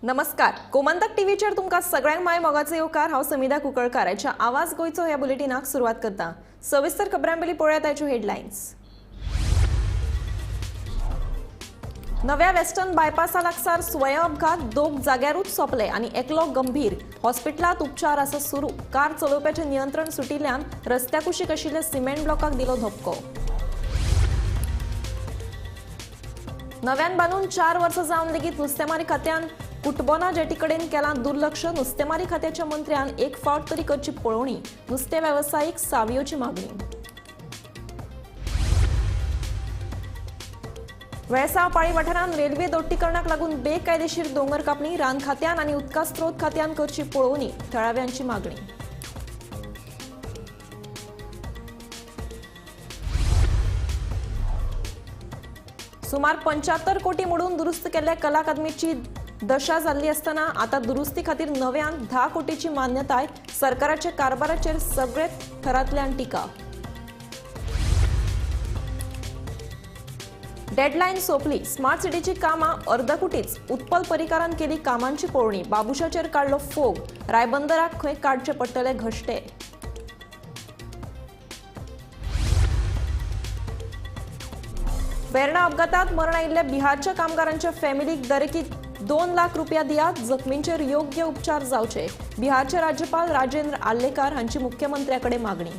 नमस्कार, गोमंतक टीव्हीचेर तुमकां सगळ्यांक माय मोगाचो येवकार। हांव समिधा कुंकळकाराच्या आवाज गोयचो ह्या बुलेटिनाक सुरवात करता। सविस्तर खबरां पयलीं पळोवया ताच्यो हेडलायन्स। नव्या वेस्टर्न बायपासा लागसार स्वयं अपघात, दोग जाग्यारूच सोंपले आनी एकलो गंभीर। हॉस्पिटलांत उपचार आसा सुरू। कार चलोवप्याचें नियंत्रण सुटिल्ल्यान रस्त्या कुशीक आशिल्ल्या सिमेंट ब्लॉकाक दिलो धपको। नव्यान बांदून 4 वर्सां जावन लेगीत नुस्तेमारी खात्यान कुटबोना जेटी कडेन केलां दुर्लक्ष। नुस्तेमारी खात्याच्या मंत्र्यान एक फावट तरी करची पळोवणी। नुस्तें वेवसायीक सावयोची मागणी। वेळसाव पाळी वाठारांत रेल्वे दोट्टीकरणाक लागून बेकायदेशीर दोंगर कापणी। रान खात्यान आनी उदका स्त्रोत खात्यान करची पळोवणी, थळाव्यांची मागणी। सुमार 75 कोटी मोडून दुरुस्त केल्ल्या कला अकादमीची दशा जाल्ली आसतना आता दुरुस्ती खातीर नव्यान 10 कोटीची मान्यताय। सरकाराच्या कारभाराचेर सगळे थरांतल्यान टिका। डेडलायन सोंपली। स्मार्ट सिटीची कामां अर्दकुटीच। उत्पल परिकारान केली कामांची पळोवणी। बाबुशाचेर काडलो फोग। रायबंदराक खंय काडचे पडटले घश्टे। वेर्णा अपघातात मरण आयिल्ल्या बिहारच्या कामगारांच्या फॅमिलीक दरेकी 2 लाख रुपया दियात। जखमींचेर योग्य उपचार जावचे। बिहारचे राज्यपाल राजेंद्र आल्लेकर हांची मुख्यमंत्र्याकडे मागणी।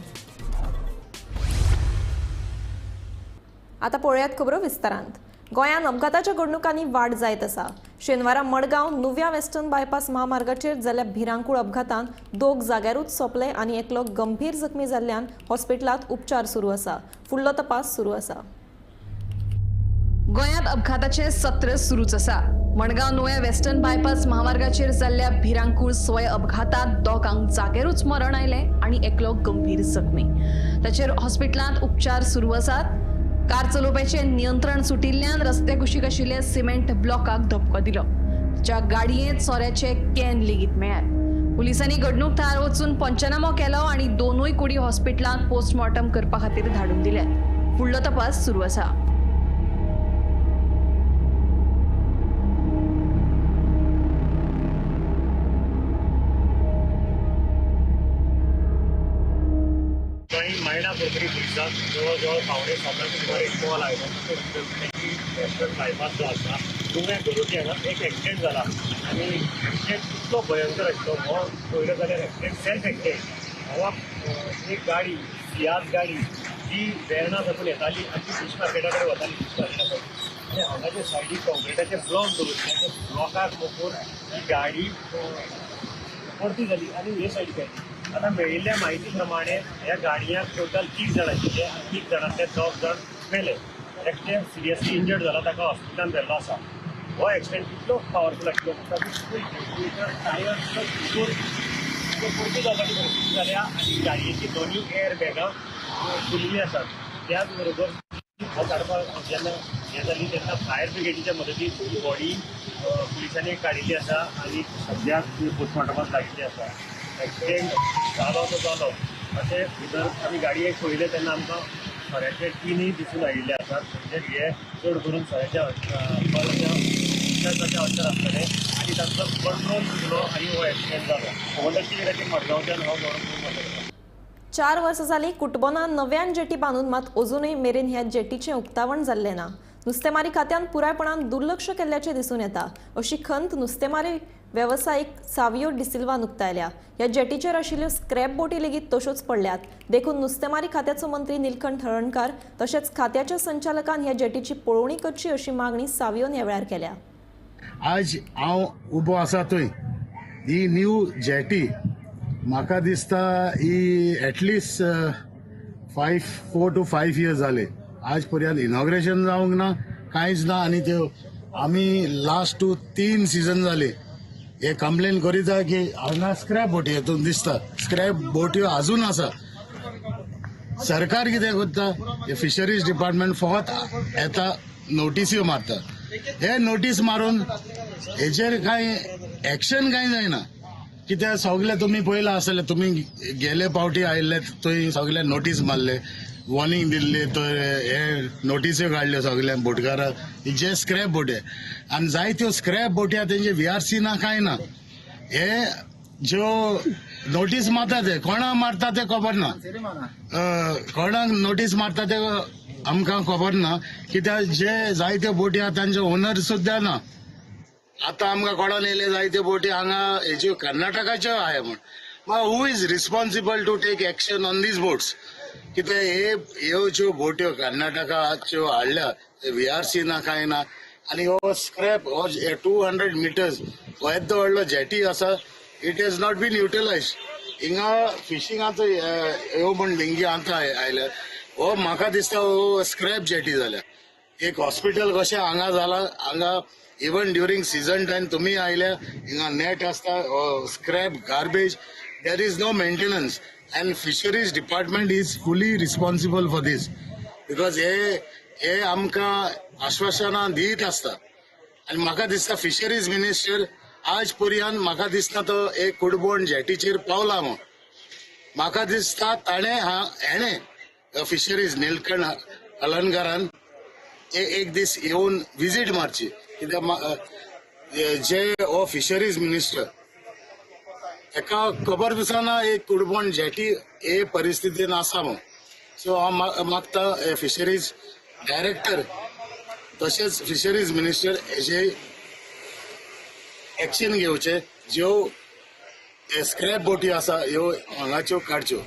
आता पळयात खबरो विस्तारांत। गोंयान अपघाताच्या घडणुकांनी वाड जायत आसा। शेनवारा मडगांव नुव्या वेस्टर्न बायपास महामार्गाचेर जाल्ल्या भिरांकूळ अपघातान दोग जाग्यारूच सोंपले आनी एकलो गंभीर जखमी जाल्ल्यान हॉस्पिटलांत उपचार सुरू आसा। फुडलो तपास सुरू आसा। गोंयांत अपघाताचे सत्र सुरूच आसा। मडगांव नुव्या वेस्टर्न बायपास महामार्गाचेर जाल्ल्या भिरांकूळ स्वय अपघातात दोगांक जागेरूच मरण आयले आनी एकलो गंभीर जखमी। ताचेर हॉस्पिटलांत उपचार सुरू आसात। कार चलोवप्याचे नियंत्रण सुटिल्ल्यान रस्ते कुशीक आशिल्ले सिमेंट ब्लॉकाक धपको दिलो। ज्या गाडयेंत सोऱ्याचे कॅन लेगीत मेळ्ळ्यात। पुलिसांनी घडणूक थळार वचून पंचनामो केलो आनी दोनूय कुडी हॉस्पिटलांत पोस्टमॉर्टम करपा खातीर धाडून दिल्यात। फुडलो तपास सुरू आसा। कोकणी पुलिसांक जवळ पावणे 7 सुमार एक कॉल आयलो की वेस्टर्न बायपास जो आसा नुव्या गरोटी हांगा एक एक्सिडेंट जाला आनी एक्सिडेंट इतलो भयंकर आशिल्लो। हो पळयलो जाल्यार एक्सिडेंट सेल्फ एक्सिडेंट। हांगा एक गाडी सियाज गाडी जी वेर्णा साकून येताली आनी ती फिश मार्केटा कडेन वताली। फिश मार्केटा कडेन आनी हांगाचे सायडीक कॉन्क्रिटाचे ब्लॉक दवरले। त्या ब्लॉकाक मोकून ही गाडी परती जाली आनी हे सायडीक आयली। आता मेळिल्ल्या माहिती प्रमाणे ह्या गाडयांत टोटल 30 जाण आशिल्ले। 30 जाणांतले 10 जाण मेले। एकटे सिरियसली इंजर्ड जाला, ताका हॉस्पिटलांत व्हेल्लो आसा। हो एक्सिडेंट इतलो पावरफूल आशिल्लो टायर परती जावपाची परिस्थिती जाल्या आनी गाडयेची दोनूय एअर बॅगां फुल्ली आसात। त्याच बरोबर हो काडपाक जेन्ना हें जाली तेन्ना फायर ब्रिगेडीच्या मदतीन ही बॉडी पुलिसांनी काडिल्ली आसा आनी सद्याक पोस्टमॉर्टमाक धाडिल्ली आसा। एक्सिडेंट जालो तो जालो अशें भितर आमी गाडयेक पळयले तेन्ना आमकां सोऱ्याचे टिनूय दिसून आयिल्ले आसात। म्हणजे हे चड करून सोऱ्याच्या अत्तर आसतले आनी तांचो कंट्रोल चुकलो आनी हो एक्सिडेंट जालो। गोमंतक टीव्हीचेर मडगांवच्यान हांव गौरव। 4 वर्सां जाली कुटबोना नव्यान जेटी बांदून मात अजूनय मेरेन ह्या जेटीचें उक्तावण जाल्लें ना। नुस्तेमारी खात्यान पुरायपणान दुर्लक्ष केल्ल्याचें दिसून येता, अशी खंत नुस्तेमारी वेवसायीक सावियो डिसिल्वान उक्तायल्या। ह्या जेटीचेर आशिल्ल्यो स्क्रॅप बोटी लेगीत तश्योच पडल्यात। देखून नुस्तेमारी खात्याचो मंत्री निलकंठ हळर्णकार तशेंच खात्याच्या संचालकान ह्या जेटीची पळोवणी करची अशी मागणी सावियोन ह्या वेळार केल्या। आज हांव उबो आसा थंय ही न्यू जेटी म्हाका दिसता ही एटलिस्ट 4 to 5 years जाले। आज पर्यंत इनॉग्रेशन जावंक ना, कांयच ना। आनी त्यो आमी लास्ट 2-3 सीझन जाले हे कंप्लेन करीता की हांगा स्क्रॅप बोटी येतून दिसता। स्क्रॅप बोट्यो अजून आसा। सरकार कितें करता, हे फिशरीज डिपार्टमेंट फकत येता नोटीस्यो मारता। हे नोटीस मारून हेचेर कांय एक्शन कांय जायना। कित्याक सगळे तुमी पळयलां आसतलें, तुमी गेले पावटी आयिल्ले थंय सगळे नोटीस मारले। वॉर्निंग दिल्ली तर हे नोटिस्यो काडल्यो सगळ्या बोटकारांक जे स्क्रॅप बोटी आनी जायत्यो स्क्रॅप बोटी आहा तेंचे VRC ना कांय ना. हे ज्यो नोटीस मारता ते कोणाक मारता ते खबर ना, कोणाक नोटीस मारता ते आमकां खबर ना, कित्याक जे जायत्यो बोटी आहा तांचे ओनर सुद्धा ना. आता आमकां कळोन येयले जायत्यो बोटी हांगा हेज्यो कर्नाटकाच्यो आहाय म्हण. Who is responsible to take action on these boats? कित्याक ह्यो ज्यो बोट्यो कर्नाटकाच्यो हाडल्या VRC ना कांय ना, आनी हो स्क्रॅप हो 200 मिटर्स हो येदो व्हडलो जेटी आसा, it has not been utilise. हिंगा फिशिंगाचो ह्यो म्हण लिंगी आतां आयल्या, हो म्हाका दिसता हो स्क्रॅप जेटी जाल्या. एक हॉस्पिटल कशें हांगा जाला, हांगा इवन ड्युरींग सीझन टायम तुमी आयल्या, हिंगा नेट आसता, scrap garbage, there is no maintenance and fisheries department is fully responsible for this. Because हे आमकां आश्वासनां दीत आसता. आनी म्हाका दिसता फिशरीज मिनिस्टर आज पर्यंत म्हाका दिसता तो एक कुडबोण जेटीचेर पावला म्हूण. म्हाका दिसता हेणे फिशरीज निलकंठ अलंकारान एक दीस येवन विजीट मारची, कित्याक जे हो फिशरीज मिनिस्टर एका खबर दिसना एक कुडबोण जेटी हे परिस्थितीन आसा म्हूण. सो हांव मागता फिशरीज डायरेक्टर तशेंच फिशरीज मिनिस्टर हेजे एक्शन घेवचे, ज्यो स्क्रॅप बोटी आसा ह्यो हांगाच्यो काडच्यो.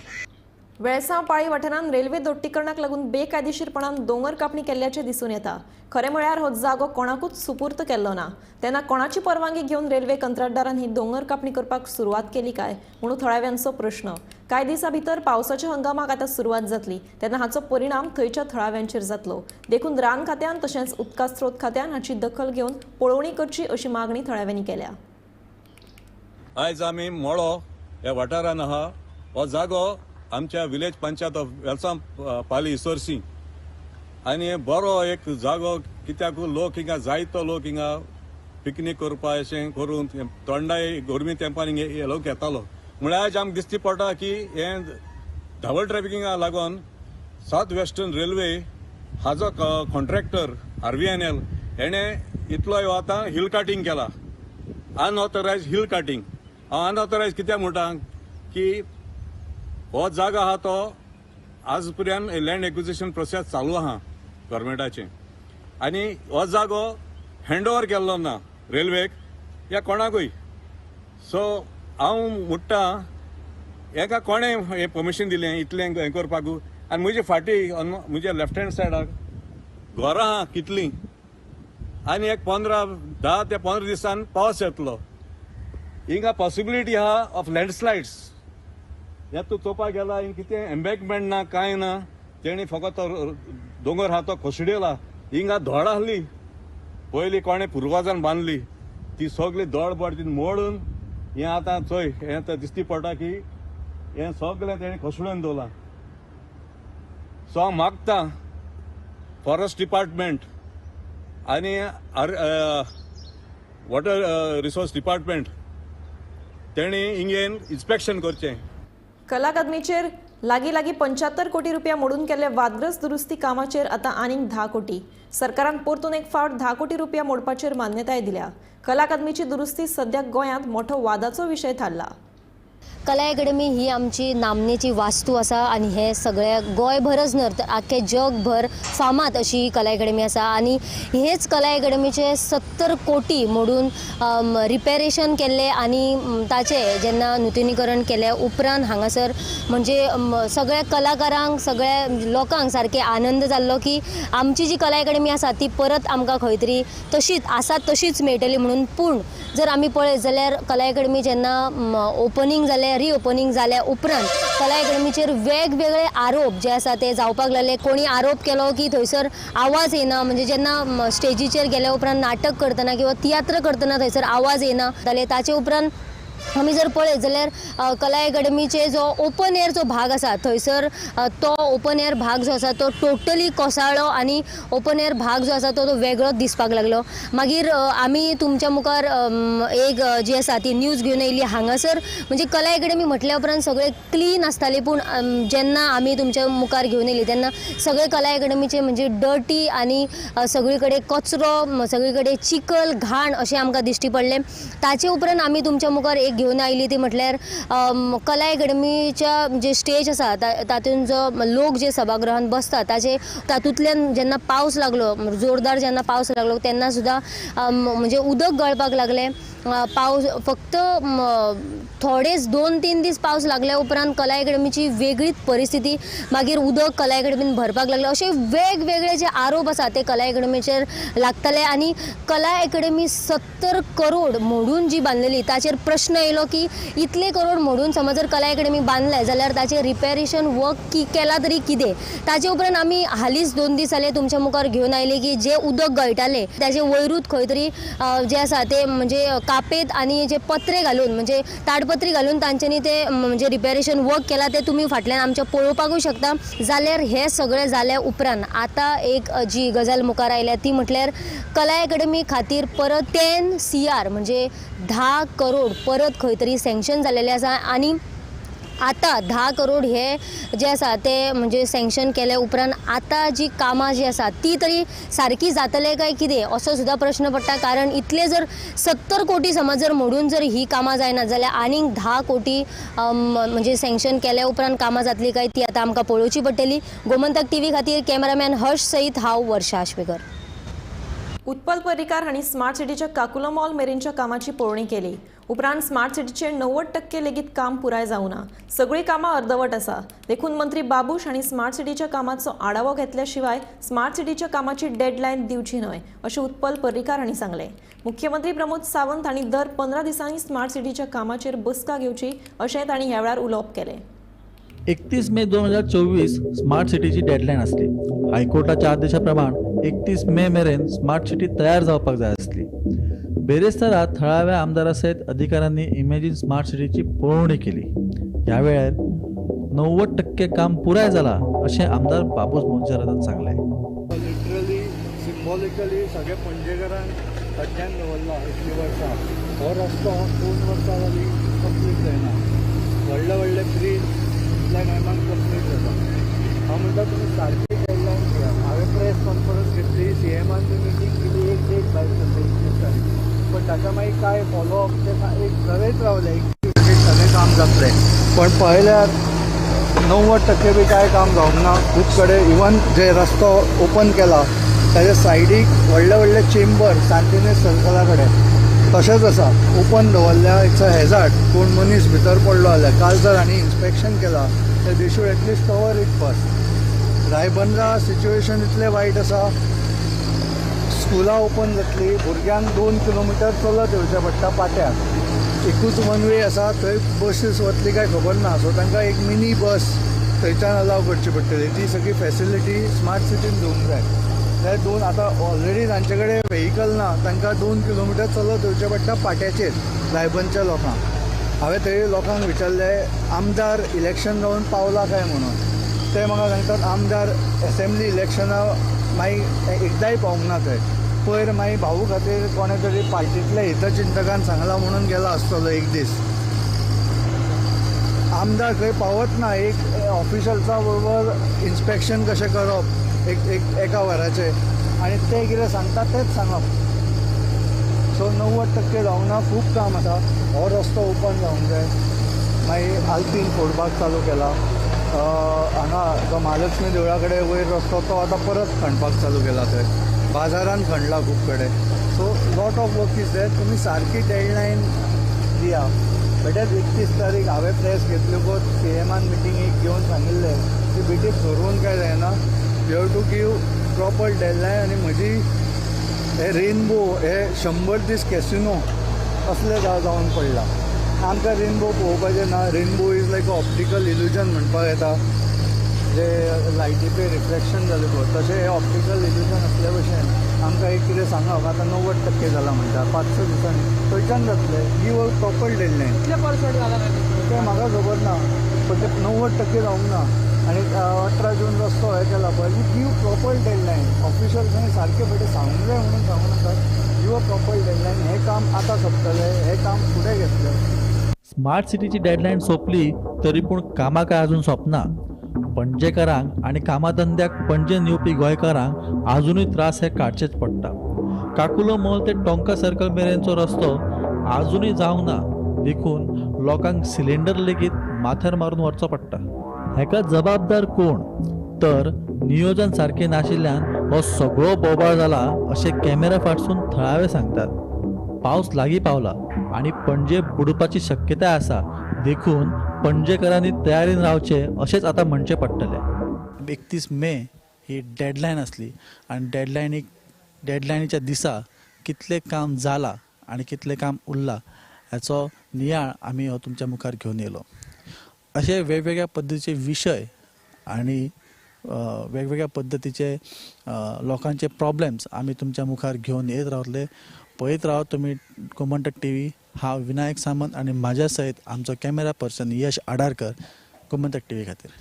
वेळसांव पाळी वाठारांत रेल्वे दोट्टीकरणाक लागून बेकायदेशीरपणान दोंगर कापणी केल्ल्याचें दिसून येता. खरें म्हळ्यार हो जागो कोणाकूच सुपूर्त केल्लो ना. तेन्ना कोणाची परवानगी घेवन रेल्वे कंत्राटदारान ही दोंगर कापणी करपाक सुरवात केली काय म्हणून थळाव्यांचो प्रश्न. कांय दिसां भितर पावसाच्या हंगामाक आतां सुरवात जातली, तेन्ना हाचो परिणाम थंयच्या थळाव्यांचेर जातलो. देखून रान खात्यान तशेंच उदका स्रोत खात्यान हाची दखल घेवन पळोवणी करची अशी मागणी थळाव्यांनी केल्या. आयज आमी मळो ह्या वाठारान आहा. हो जागो आमच्या विलेज पंचायत ऑफ वेलसांव पाली इसोरसी, आनी बरो एक जागो, कित्याक लोक हिंगा जायतो लोक हिंगा पिकनीक करपा अशें करून थंडाय गरमी तेंपान हिंगा लोक येतालो. म्हळ्यार आयज आमकां दिसती पडटा की हें धांवळ ट्रॅफिकिंगाक लागून सावथ वेस्टर्न रेल्वे हाजो कॉन्ट्रॅक्टर RVNL हेणे इतलो आतां हिल काटींग केला, अनऑथरायज हिल काटींग. हांव अनऑथरायज कित्याक म्हणटा की हो जागो आहा तो आज पर्यंत लँड एक्विजिशन प्रोसेस चालू आहा गव्हर्मेंटाचें, आनी हो जागो हँड ओवर केल्लो ना रेल्वेक या कोणाकूय. सो हांव म्हणटा हेका कोणें हें परमिशन दिलें इतलें हें करपाक. आनी म्हजे फाटीं म्हज्या लेफ्ट हँड सायडाक घरां आहा कितलीं, आनी एक 10 ते 15 दिसान पावस येतलो. हिंगा पॉसिबिलिटी आहा ऑफ लँडस्लायड्स. हे तूं चोवपाक गेला हिंगा कितें एम्बॅकमेंट ना कांय ना, तेणी फकत तो दोंगर आहा तो खोसडेला. हिंगा धोड आहली पयलीं कोणें पुर्वजान बांदली, ती सगळी धोड बड ती मोडून हें आतां चोय हें तर दिसती पडटा की हें सगळें तेणी खोसडून दवरलां. सो हांव मागता फॉरेस्ट डिपार्टमेंट आनी वॉटर रिसोर्स डिपार्टमेंट तेणी हिंगेन इन्स्पेक्शन करचें. कला अकादमीचेर लागीं 75 कोटी रुपया मोडून केल्ल्या वादग्रस्त दुरुस्ती कामाचेर आतां आनीक 10 कोटी. सरकारान परतून एक फावट 10 कोटी रुपया मोडपाचेर मान्यताय दिल्या. कला अकादमीची दुरुस्ती सध्या गोंयांत मोठो वादाचो विशय थारला. कला अकॅडमी ही आमची नामनेची वास्तू आसा आनी हे सगळ्या गोंयभरच न्हय तर आख्खे जगभर फामाद अशी कला अकॅडमी आसा. आनी हेच कला अकॅडमीचे 70 कोटी मोडून रिपेरेशन केल्ले आनी ताचे जेन्ना नूतनीकरण केल्या उपरांत हांगासर म्हणजे सगळ्या कलाकारांक सगळ्या लोकांक सारके आनंद जाल्लो की आमची जी कला अकॅडमी आसा ती परत आमकां खंय तरी तशीच आसा तशीच मेळटली म्हणून. पूण जर आमी पळयत जाल्यार कला अकॅडमी जेन्ना ओपनिंग जालें रिओपनिंग जाल्या उपरांत कला अकॅडमीचेर वेगवेगळे आरोप जे आसा ते जावपाक लागले. कोणी आरोप केलो की थंयसर आवाज येना, म्हणजे जेन्ना स्टेजीचेर गेल्या उपरांत नाटक करतना किंवा तियात्र करतना थंयसर आवाज येना जाले. ताचे उपरांत आमी जर पळयत जाल्यार कला अकॅडमीचे जो ओपन एअर जो भाग आसा थंयसर तो ओपन एअर भाग जो आसा तो टोटली कोसळ्ळो आनी ओपन एअर भाग जो आसा तो वेगळोच दिसपाक लागलो. मागीर आमी तुमच्या मुखार एक जी आसा ती न्यूज घेवन येयली. हांगासर म्हणजे कला अकॅडमी म्हटल्या उपरांत सगळें क्लीन आसताली, पूण जेन्ना आमी तुमच्या मुखार घेवन येयली तेन्ना सगळे कला अकॅडमीचे म्हणजे डर्टी आनी सगळी कडेन कचरो, सगळी कडेन चिखल घाण अशें आमकां दिश्टी पडलें. ताचे उपरांत आमी तुमच्या मुखार एक घेवन आयली ती म्हटल्यार कला अकॅडमीच्या जे स्टेज आसा तातूंत जो लोक जे सभागृहान बसता तातूंतल्यान जेन्ना पावस लागलो, जोरदार जेन्ना पावस लागलो तेन्ना सुद्दां म्हणजे उदक गळपाक लागलें. पावस फक्त थोडेच 2-3 दीस पावस लागल्या उपरांत कला अकॅडमीची वेगळीच परिस्थिती, मागीर उदक कला अकॅडमीन भरपाक लागलें. अशे वेगवेगळे जे आरोप आसा ते कला अकॅडमीचेर लागतले आनी कला अकॅडमी 70 करोड मोडून जी बांदलेली ताचेर प्रश्न येयलो की इतले करोड मोडून समज जर कला अकॅडमी बांदले जाल्यार ताचें रिपेरेशन वर्क केला तरी कितें. ताचे उपरांत आमी हालींच 2 दीस जाले तुमच्या मुखार घेवन आयले की जे उदक गळटाले ताचे वयरूच खंय तरी जे आसा ते म्हणजे कापेत आनी जे पत्रे घालून म्हणजे ताडपत्री घालून तांच्यांनी ते म्हणजे रिपेरेशन वर्क केला ते तुमी फाटल्यान आमच्या पळोवपाकूय शकता. जाल्यार हे सगळें जाल्या उपरांत आतां एक जी गजाल मुखार आयल्या ती म्हटल्यार कला अकॅडमी खातीर परत 10 CR म्हणजे 10 करोड परत खंय तरी सँक्शन जाल्लेले आसा आनी आता 10 करोड हे जे आसा ते म्हणजे सँक्शन केल्या उपरांत आता जी कामां जी आसा ती तरी सारकी जातले काय कितें असो सुद्धा प्रश्न पडटा. कारण इतले जर 70 कोटी समज जर मोडून जर ही कामां जायना जाल्यार आनीक 10 कोटी म्हणजे सँक्शन केल्या उपरांत कामां जातली काय ती आता आमकां पळोवची पडटली. गोमंतक TV खातीर कॅमेरामॅन हर्ष सईत हांव वर्षा आश्वेकर. उत्पल पर्रीकार हांणी स्मार्ट सिटीच्या काकुलो मॉल मेरेनच्या कामाची पळोवणी केली. उपरांत स्मार्ट सिटीचे 90% लेगीत काम पुराय जावना. सगळीं कामां अर्दवट आसा. देखून मंत्री बाबूश हांणी स्मार्ट सिटीच्या कामाचो आढावो घेतल्या शिवाय स्मार्ट सिटीच्या कामाची डेडलायन दिवची न्हय अशें उत्पल पर्रीकार हांणी सांगलें. मुख्यमंत्री प्रमोद सावंत हांणी दर 15 दिसांनी स्मार्ट सिटीच्या कामाचेर बसका घेवची अशें तांणी ह्या वेळार उलोवप केलें. 31 मे 2024 स्मार्ट सिटीची डेडलायन आसली. हायकोर्टाच्या आदेशाप्रमाण 31 मे मेरेन स्मार्ट सिटी तयार जावपाक जाय आसली. बेरेस्तारा थळाव्या आमदारा सयत अधिकाऱ्यांनी इमेजीन स्मार्ट सिटीची पळोवणी केली. ह्या वेळार 90% काम पुराय जाला अशें आमदार बाबूस मोंचेरान सांगलें. लिटरली सिंबॉलिकली सगळे पणजेकारांक फाटल्यान दवरला इतली वर्सां. हो रस्तो 2 वर्सां जाली कंप्लीट जायना. व्हडले ब्रीज इतल्या टायमान कंप्लीट जाता. हांव म्हणटा तुमी सारकी डेडलायन दिया. हांवें प्रेस कॉन्फरन्स घेतली, CMान मिटींग केली 1 तारीख 21 तारीख. पण ताका मागीर काय फॉलोअप ते एक घरेच रावले. सगळें काम जातलें पण पळयल्यार 90% बी काय काम जावंक ना. खूब कडेन इवन जे रस्तो ओपन केला ताच्या सायडीक व्हडले चेंबर सांतिनेज सर्कला कडेन तशेंच आसा ओपन दवरल्या. It's a hazard. कोण मनीस भितर पडलो जाल्यार काल जर हांणी इन्स्पेक्शन केला तर they should at least cover it first. रायबंद्रा सिच्युएशन इतलें वायट आसा. स्कुलां ओपन जातली, भुरग्यांक 2 किलोमिटर चलत येवचें पडटा पाट्यार. एकूच वन वे आसा, थंय बसीस वतली काय खबर ना. सो तांकां एक मिनी बस थंयच्यान अलाव करची पडटली. ती सगळी फॅसिलिटी स्मार्ट सिटीन दिवंक जाय. ते 2 आतां ऑलरेडी तांचे कडेन व्हेहिकल ना, तांकां 2 किलोमिटर चलत येवचें पडटा पाट्याचेर रायबंदच्या लोकांक. हांवें थंय लोकांक विचारलें आमदार इलेक्शन जावन पावला काय म्हणून. ते म्हाका सांगतात आमदार असेंब्ली इलेक्शना मागीर एकदांय पावूंक ना थंय. पयर मागीर भाऊ खातीर कोणे तरी पार्टींतल्या हितचिंतकान सांगला म्हणून गेला आसतलो एक दीस. आमदार खंय पावत ना. एक ऑफिशल्सा बरोबर इन्स्पेक्शन कशें करप एका वराचें आनी ते कितें सांगता तेच सांगप. सो 90% जावंक ना. खूब काम आसा. हो रस्तो ओपन जावंक जाय. मागीर आल्तीन फोडपाक चालू केला. हांगा जो महालक्ष्मी देवळा कडेन वयर रस्तो तो आतां परत खणपाक चालू केला. थंय बाजारान खणला खूब कडेन. So lot of work is there. तुमी सारकी डेडलायन दिया. बेटर 31 तारीख हांवें प्रेस घेतले CMान मिटींग एक घेवन सांगिल्लें ती मिटींग सोडून काय जायना. You have to give proper deadline. आनी म्हजी हे रेनबो हे 100 दीस कॅसिनो असले जावन पडला. आमकां रेनबो पळोवपाचें ना. Rainbow is like optical illusion म्हणपाक येता. जे लायटीचे रिफ्लेक्शन जालें पळय तशें हे ऑप्टिकल इल्युजन असले भशेन आमकां एक कितें सांगप आतां 90% जाला म्हणटा 5-6 दिसांनी थंयच्यान जातले नीव प्रॉपर डेडलायन कितले पर्संट जाला तें म्हाका खबर ना पण ते 90% जावंक ना आनी 18 जून रस्तो हे केला पळय नीव प्रॉपर डेडलायन ऑफिशियल्सांनी सारके फाटी सांगूंक जाय म्हणून सांगूं नाका नीव प्रॉपर डेडलायन हें काम आतां सोंपतलें हें काम फुडें घेतलें. स्मार्ट सिटीची डेडलाईन सोंपली तरी पूण कामां काय अजून सोंपना. पणजेकारांक आणि कामाधंद्याक पणजेन येवपी गोंयकारांक अजूनय त्रास हे काडचेच पडटा. काकुलो मॉल ते टोंका सर्कल मेरेनचो रस्तो अजूनय जावंक ना देखून लोकांक सिलिंडर लेगीत माथ्यार मारून वचचो पडटा. हेका जबाबदार कोण तर नियोजन सारकें नाशिल्ल्यान हो सगळो बोबाळ जाला अशें कॅमेरा फाटसून थळावे सांगतात. पावस लागीं पावला आणि पणजे बुडपाची शक्यताय आसा देखून पणजेकरांनी तयारीन रावचे अशेंच आतां म्हणचें पडटलें. 31 मे ही डेडलायन आसली आनी डेडलायनीच्या दिसा कितलें काम जालां आनी कितलें काम उरलां हाचो नियाळ आमी हो तुमच्या मुखार घेवन येयलो. अशे वेगवेगळ्या पद्दतीचे विशय आनी वेगवेगळ्या पद्दतीचे लोकांचे प्रॉब्लेम्स आमी तुमच्या मुखार घेवन येत रावतले. पळयत रावत तुमी गोमंतक TV. हांव विनायक सामंत आनी म्हाज्या सयत आमचो कॅमेरा पर्सन यश आडारकर गोमंतक TV खातीर.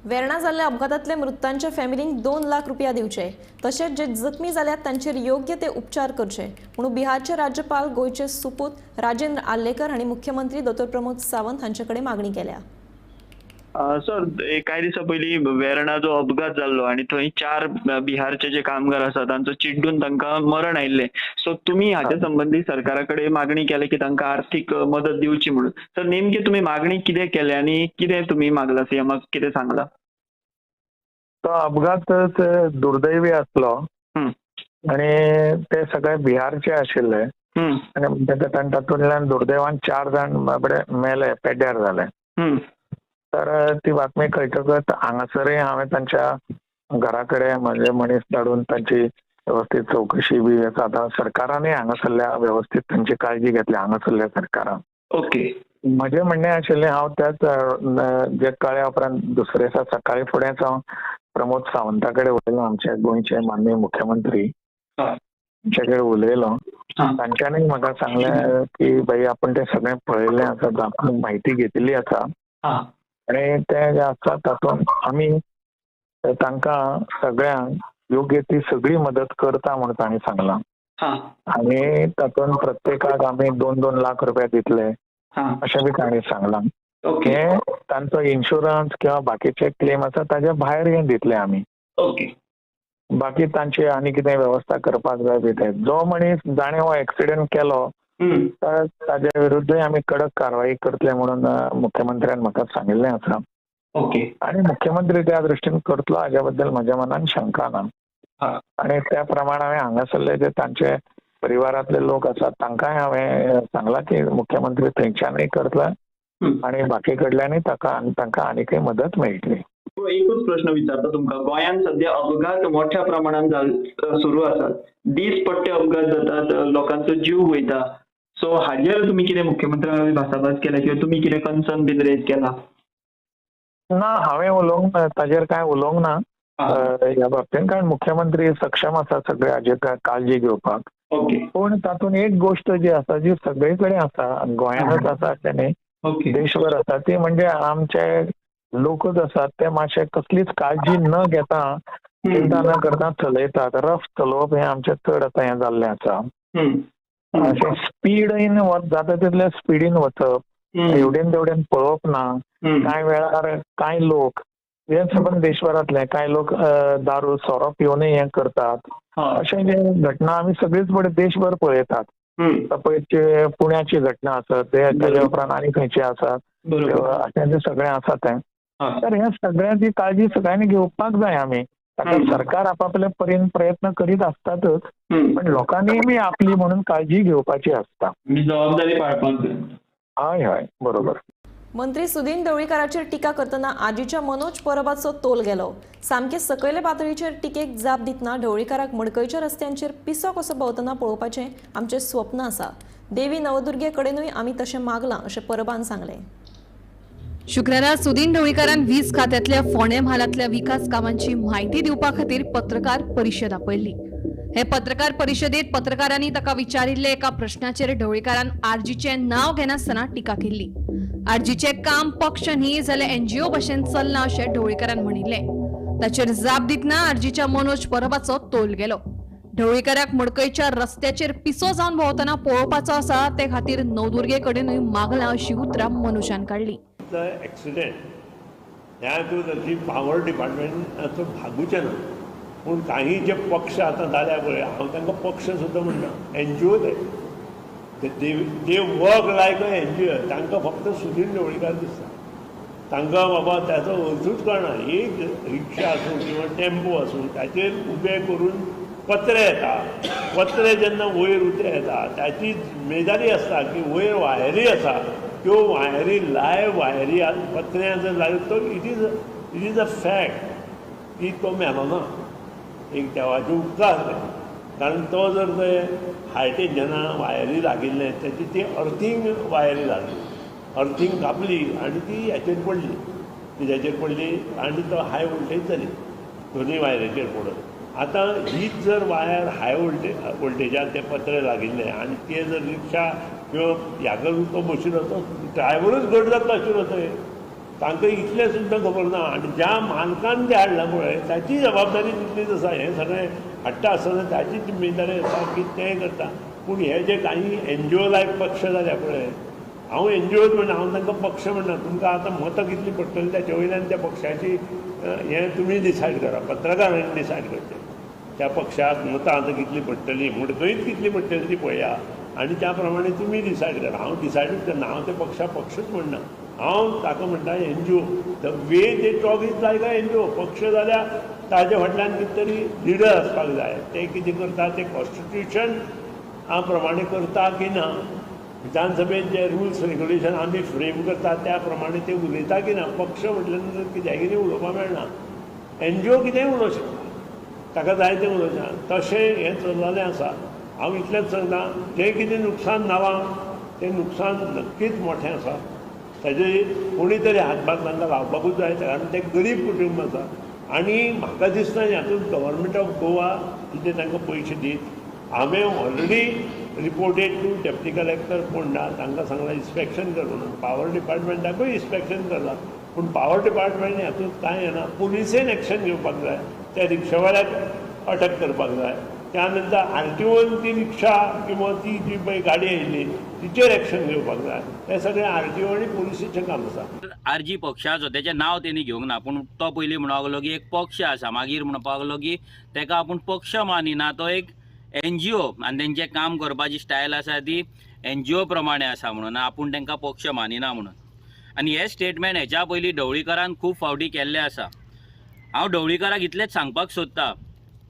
वेर्णा जाल्ल्या अपघातांतले मृतांच्या फॅमिलींक 2 लाख रुपया दिवचे तशेंच जे जखमी जाल्यात तांचेर योग्य ते उपचार करचे म्हणून बिहारचे राज्यपाल गोंयचे सुपूत राजेंद्र आर्लेकर हांणी मुख्यमंत्री डॉ. प्रमोद सावंत हांचे कडेन मागणी केल्या. सर कांय दिसा पयलीं वेर्णा जो अपघात जाल्लो आनी थंय 4 बिहारचे जे कामगार आसा तांचो चिड्डून तांकां मरण आयिल्लें. सो तुमी हाचे संबंधी सरकारा कडेन मागणी केली की तांकां आर्थीक मदत दिवची म्हणून. सर नेमकी तुमी मागणी कितें केली आनी कितें तुमी मागला सीएमाक कितें सांगला? तो अपघात दुर्दैवी आसलो आनी ते सगळे बिहारचे आशिल्ले आनी तातूंतल्यान दुर्दैवान 4 जाण मेले पेड्ड्यार जाले. तर ती बातमी कळटकच हांगासरय हांवें तांच्या घरा कडेन म्हजे मनीस धाडून तांची व्यवस्थीत चवकशी बी आतां सरकारानय हांगासरल्या व्यवस्थीत तांची काळजी घेतली हांगासरल्या सरकारान. ओके. म्हजें म्हणणें आशिल्लें हांव त्याच जे कळ्ळ्या उपरांत दुसरे दिसा सकाळी फुडेंच हांव प्रमोद सावंता कडेन उलयलो आमचे गोंयचे माननीय मुख्यमंत्री तांचे कडेन उलयलो. तांच्यांनी म्हाका सांगलें की भाई आपण तें सगळें पळयल्लें आसा आपण म्हायती घेतिल्ली आसा आनी ते जे आसा तातूंत आमी तांकां सगळ्यांक योग्य ती सगळी मदत करता म्हणून तांणी सांगलां. आनी तातूंत प्रत्येकाक आमी 2-2 लाख रुपया दितले अशें बी तांणी सांगलां. हे तांचो इन्शुरन्स किंवा बाकीचे क्लेम आसा ताजे भायर हें दितले आमी. बाकी तांची आनी कितें वेवस्था करपाक जाय बी ते जो मनीस जाणें हो एक्सिडेंट केलो तर ताजे विरुद्धय आमी कडक कारवाई करतले म्हणून मुख्यमंत्र्यान म्हाका सांगिल्लें आसा. आनी मुख्यमंत्री त्या दृश्टीन करतलो हाज्या बद्दल म्हाज्या मनान शंका ना. आनी त्या प्रमाण हांवें हांगासरले जे तांचे परिवारांतले लोक आसात तांकांय हांवें सांगलां की मुख्यमंत्री थंयच्यानय करतले आनी बाकी कडल्यानय तांकां आनीकय मदत मेळटली. एकूच प्रश्न विचारता तुमकां. गोंयांत सध्या अपघात मोठ्या प्रमाणात सुरू आसात. दीसपट्टे अपघात जातात, लोकांचो जीव वयता. सो हाजेर तुमी कितें मुख्यमंत्र्यान भासाभास केला किंवा तुमी कितें कन्सर्न बीन रेज केला? ना हांवें उलोवंक ताजेर कांय उलोवंक ना ह्या बाबतींत कारण मुख्यमंत्री सक्षम आसा सगळे हाजेर काळजी घेवपाक. पूण तातूंत एक गोष्ट जी आसा जी सगळे कडेन आसा गोंयांतच आसा अशें न्ही देशभर आसा ती म्हणजे आमचे लोकच आसात ते मातशे कसलीच काळजी न घेता चिंता न करता चलयतात. रफ चलोवप हें आमचें चड आतां हें जाल्लें आसा. अशें स्पीडीन जाता तितले स्पीडीन वचप एवढेन तेवढेन पळोवप ना. कांय वेळार कांय लोक हे सबंद देशभरांतले कांय लोक दारू सोरो पिवनय हें करतात. अशें जे घटना आमी सगळीच बरें देशभर पळयतात. पळय पुण्याची घटना आसत तेच्या उपरांत आनी खंयची आसात अशें जें सगळें आसा तें. तर हे सगळ्यांची काळजी सगळ्यांनी घेवपाक जाय आमी. ताका सरकार आपापले परीन प्रयत्न करीत आसतातच पण लोकांनी बी आपली म्हणून काळजी घेवपाची आसता. जबाबदारी पाळपाक जाय. हय हय बरोबर. मंत्री सुदीन ढवळीकाराचेर टिका करतना आजीच्या मनोज परबाचो तोल गेलो. सामके सकयले पातळीचेर टिकेक जाप दितना ढवळीकाराक मडकयच्या रस्त्यांचेर पिसो कसो भोंवतना पळोवपाचें आमचें स्वप्न आसा. देवी नवदुर्गे कडेनूय आमी तशें मागलां अशें परबान सांगलें. शुक्रारा सुदीन ढवळीकारान वीज खात्यातल्या फोंडे म्हालातल्या विकास कामांची म्हायती दिवपा खातीर पत्रकार परिशद आपयल्ली. हे पत्रकार परिषदेत पत्रकारांनी ताका विचारिल्ले एका प्रश्नाचेर ढवळीकारान आरजीचे नाव घेनासतना टिका केल्ली. आरजीचे काम पक्ष न्ही जाल्यार एनजीओ भशेन चलना अशें ढवळीकारान म्हणिल्ले. ताचेर जाप दितना आरजीच्या मनोज परबाचो तोल गेलो. ढवळीकाराक मडकयच्या रस्त्याचेर पिसो जावन भोंवतना पळोवपाचो आसा ते खातीर नवदुर्गे कडेनूय मागलां अशी उतरां मनोजान काडली. एक्सिडेंट ह्या हातूंत पावर डिपार्टमेंटाचो भागूचे ना, पूण काही जे पक्ष आतां जाल्या पळय, हांव तांकां पक्ष सुद्दां म्हणना, NGO they work like a NGO. तांकां फक्त सुधीर ढवळीकार दिसता. तांकां बाबा त्याचो अर्थूच कळना. एक रिक्षा आसूं किंवा टेम्पो आसूं ताचेर उबे करून पत्रे येता. पत्रे जेन्ना वयर उते येता त्याची जिम्मेदारी आसता की वयर वायरी आसा, त्यो वायरी लायव्ह वायरी पत्र्यां जर लायल्यो तो इट इज अ फॅक्ट की तो मेलो ना. एक देवाचे उपकार आसले, कारण तो जर ते हाय टेन्शना वायरी लागिल्ले त्याची ती अर्थींग वायरी लागली, अर्थींग कापली आनी ती हेचेर पडली, तेजेर पडली आनी तो हाय वोल्टेज जाली दोनूय वायरीचेर पडून. आतां हीच जर वायर हाय वोल्टेजार ते पत्रे लागिल्ले आनी ते जर रिक्षा किंवा ह्या करून तो बशिल्लो तो ड्रायव्हरूच घट जाता आशिल्लो थंय. तांकां इतलें सुद्दां खबर ना. आनी ज्या मालकान ते हाडलां पळय ताची जबाबदारी तितलीच आसा. हें सगळें हाडटा आसतना ताची जिम्मेदारी आसा की तें करता. पूण हे जे काही एनजीओ लायक पक्ष जाल्या पळय, हांव एनजीओच म्हणना, हांव तांकां पक्ष म्हणना. तुमकां आतां मतां कितलीं पडटलीं त्याच्या वयल्यान त्या पक्षाची हें तुमी डिसायड करा, पत्रकारांनी डिसायड करचें. त्या पक्षाक मतां आतां कितलीं पडटलीं, मडकयत कितलीं पडटलीं ती पळया आनी त्या प्रमाणे तुमी डिसायड करा. हांव डिसायडूच करना, हांव ते पक्षूच म्हणना. हांव ताका म्हणटा NGO. The way they talk is like a NGO. पक्ष जाल्यार ताजे फाटल्यान कितें तरी लिडर आसपाक जाय. ते कितें करता ते कॉन्स्टिट्यूशन प्रमाणे करता की ना, विधानसभेत जे रुल्स रेग्युलेशन आमी फ्रेम करता त्या प्रमाणे ते उलयता की ना. पक्ष म्हटल्या नंतर कित्याक कितें उलोवपाक मेळना. एनजीओ कितेंय उलोवंक शकता, ताका जाय तें उलोवचें. तशें हें चल्लेलें आसा. हांव इतलेंच सांगता, जें कितें नुकसान जालां तें नुकसान नक्कीच मोठें आसा. ताजे कोणी तरी हातभार तांकां लावपाकूच जाय, कारण ते गरीब कुटुंब आसा. आनी म्हाका दिसता हातूंत गव्हर्मेंट ऑफ गोवा कितें तांकां पयशे दीत. हांवें already reported to deputy collector Ponda, तांकां सांगलां इन्स्पेक्शन कर म्हणून. पावर डिपार्टमेंटाकूय इन्स्पेक्शन करलां, पूण पावर डिपार्टमेंट हातूंत कांय येना. पुलिसेन एक्शन घेवपाक जाय, त्या रिक्षावाल्याक अटक करपाक जाय. त्या नंतर आरटीओन ती रिक्षा किंवा ती जी पळय गाडी आयिल्ली तिचेर एक्शन घेवपाक जाय. हें सगळें आरटीओ आनी पुलिसेचें काम आसा. आरजी पक्षाचो तेचें नांव तेणी घेवंक ना, पूण तो पयलीं म्हणूंक लागलो की एक पक्ष आसा. मागीर म्हणपाक लागलो की तेका आपूण पक्ष मानिना, तो एक एनजीओ आनी तेंचें काम करपाची स्टायल आसा ती एनजीओ प्रमाणे आसा म्हणून, आपूण तांकां पक्ष मानिना म्हणून. आनी हे स्टेटमेंट हेच्या पयलीं ढवळीकारान खूब फावटी केल्ले आसा. हांव ढवळीकाराक इतलेंच सांगपाक सोदतां,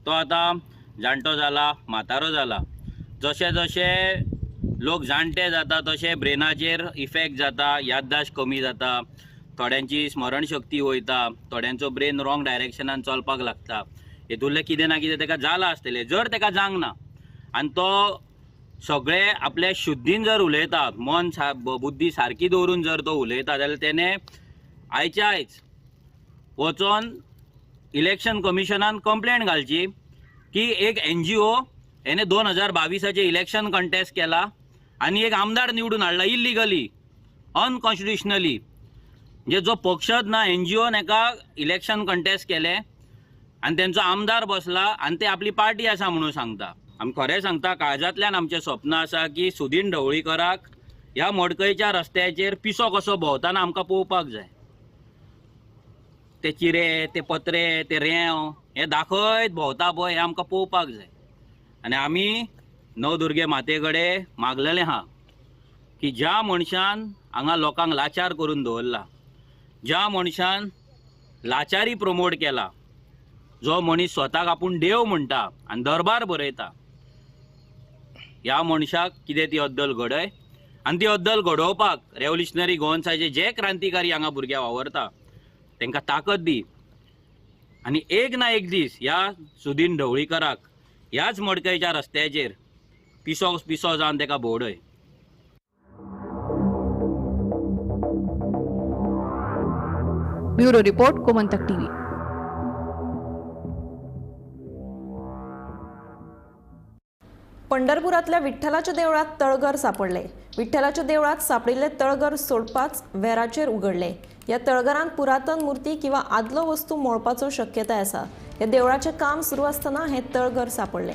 तो आतां जाणटो जाला, म्हातारो जाला. जशे जशे लोक जाणटे जाता तशे ब्रेनाचेर इफेक्ट जाता, याददाश्त कमी जाता, थोड्यांची स्मरणशक्ती वयता, थोड्यांचो ब्रेन रॉंग डायरेक्शनान चलपाक लागता. हेतूंतलें कितें ना कितें ताका जालां आसतलें. जर ताका जावंक ना आनी तो सगळे आपल्या शुद्धीन जर उलयता, मन बुद्धी सारकी दवरून जर तो उलयता, जाल्यार तेणें आयच्या आयज वचोन इलेक्शन कमिशनान कंप्लेंट घालची की एक एनजीओ हेणे 2022 इलेक्शन कंटेस्ट केला आनी एक आमदार निवडून हाडला इल्लिगली, अनकॉन्स्टिट्युशनली. म्हणजे जो पक्षच ना, एनजीओन हेका इलेक्शन कंटेस्ट केलें आनी तेंचो आमदार बसला आनी ते आपली पार्टी आसा म्हणून सांगता. आमी खरें सांगता, काळजांतल्यान आमचें स्वप्न आसा की सुदीन ढवळीकाराक ह्या मडकयच्या रस्त्याचेर पिसो कसो भोंवताना आमकां पळोवपाक जाय. ते चिरे, ते पत्रे, ते रेंव हे दाखयत भोंवता पळय, हें आमकां पळोवपाक जाय. आनी आमी नवदुर्गे माते कडेन मागलेलें आहा की ज्या मनशान हांगा लोकांक लाचार करून दवरला, ज्या मनशान लाचारी प्रमोट केला, जो मनीस स्वताक आपूण देव म्हणटा आनी दरबार बरयता, ह्या मनशाक कितें ती अद्दल घडय. आनी ती अद्दल घडोवपाक रेव्होल्युशनरी गोवन्साचे जे क्रांतिकारी हांगा भुरगे वावरता तांकां ताकद दी. आनी एक ना एक दीस ह्या सुदीन ढवळीकाराक ह्याच मडकयच्या रस्त्याचेर पिसो पिसो जावन ताका भोंवडय. Bureau report, Gomantak TV. पंढरपुरातल्या विठ्ठलाच्या देवळात तळघर सापडले. विठ्ठलाच्या देवळात सापडिल्ले तळघर सोडपाच वेराचेर उघडले. या तळघरांत पुरातन मूर्ती किंवा आदलो वस्तू मोडपाचो शक्यताय आसा. या देवळाचे काम सुरू असताना हे तळघर सापडले.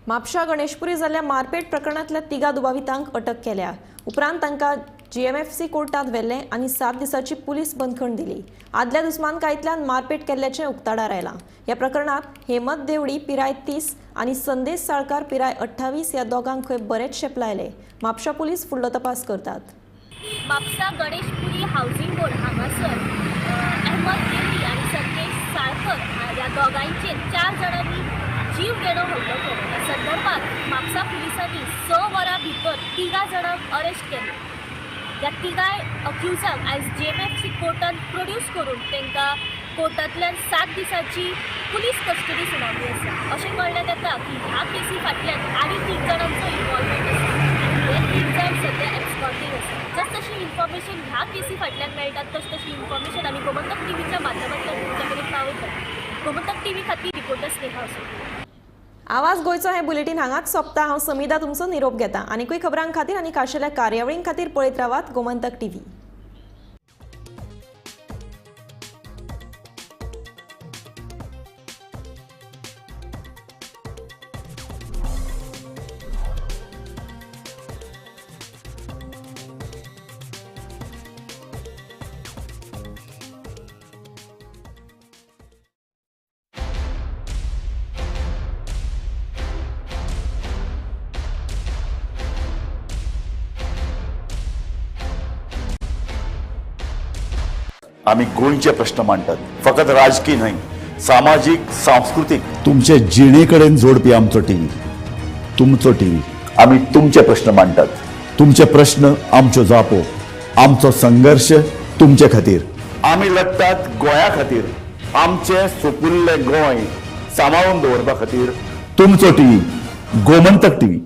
म्हापशा गणेशपुरी जाल्ल्या मारपेट प्रकरणातल्या तिगा दुबावितांक अटक केल्या. उपरांत तांकां GMFC कोर्टात व्हेल्ले आणि 7 दिसांची पुलीस बंदखण दिली. आदल्या दुस्मानकायेंतल्यान मारपेट केल्ल्याचें उक्ताडार आयलां. ह्या प्रकरणात हेमंत देवडी पिराय 30 आणि संदेश साळकार पिराय 28 ह्या दोगांक खंय बरेच शेप लायले. म्हापशा पुलीस फुडलो तपास करतात. म्हापसा गणेशपुरी हाऊसिंग बोर्ड हांगासर अहमद देवडी आणि संदेश साळकर ह्या दोगांचेर 4 जाणांनी जीव घेणो हल्लो केलो. ह्या संदर्भात म्हापसा पुलिसांनी 6 वरां भितर 3 जाणांक अरेस्ट केले. ह्या 3 अक्युजांक आयज GMFC कोर्टान प्रोड्यूस करून तांकां कोर्टांतल्यान 7 दिसांची पुलीस कस्टडी सुनावली आसा. अशें कळण्यात येता की ह्या केसी फाटल्यान आनी 3 जाणांचो इन्वॉल्वमेंट आसा आनी हे 3 जाण सध्या एब्सकॉन्डिंग आसा. जशी इन्फॉर्मेशन ह्या केसी फाटल्यान मेळटात तशी इन्फॉर्मेशन आमी गोमंतक टीव्हीच्या माध्यमांतल्यान तुमचे कडेन पावयतात. गोमंतक टीव्ही खातीर रिपोर्टर स्नेहा असो. आवाज गोयचो हे बुलेटिन हांगाच सोंपता. हांव समिधा तुमचो निरोप घेता. आनीकूय खबरां खातीर आनी खाशेल्या कार्यावळीं खातीर पळयत रावात गोमंतक टीव्ही. आम्ही गोंयचे प्रश्न मांडटात. फकत राजकीय न्हय, सामाजीक सांस्कृतिक. तुमचे जिणेकडेन जोडपी आमचो टीव्ही, तुमचो टीव्ही. आम्ही तुमचे प्रश्न मांडटात. तुमचे प्रश्न आमच्यो जापो. आमचो संघर्श तुमचे खातीर. आम्ही लढटात गोंया खातीर. आमचे सोपुल्ले गोंय सांबाळून दवरपा खातीर. तुमचो टीव्ही, गोमंतक टीव्ही.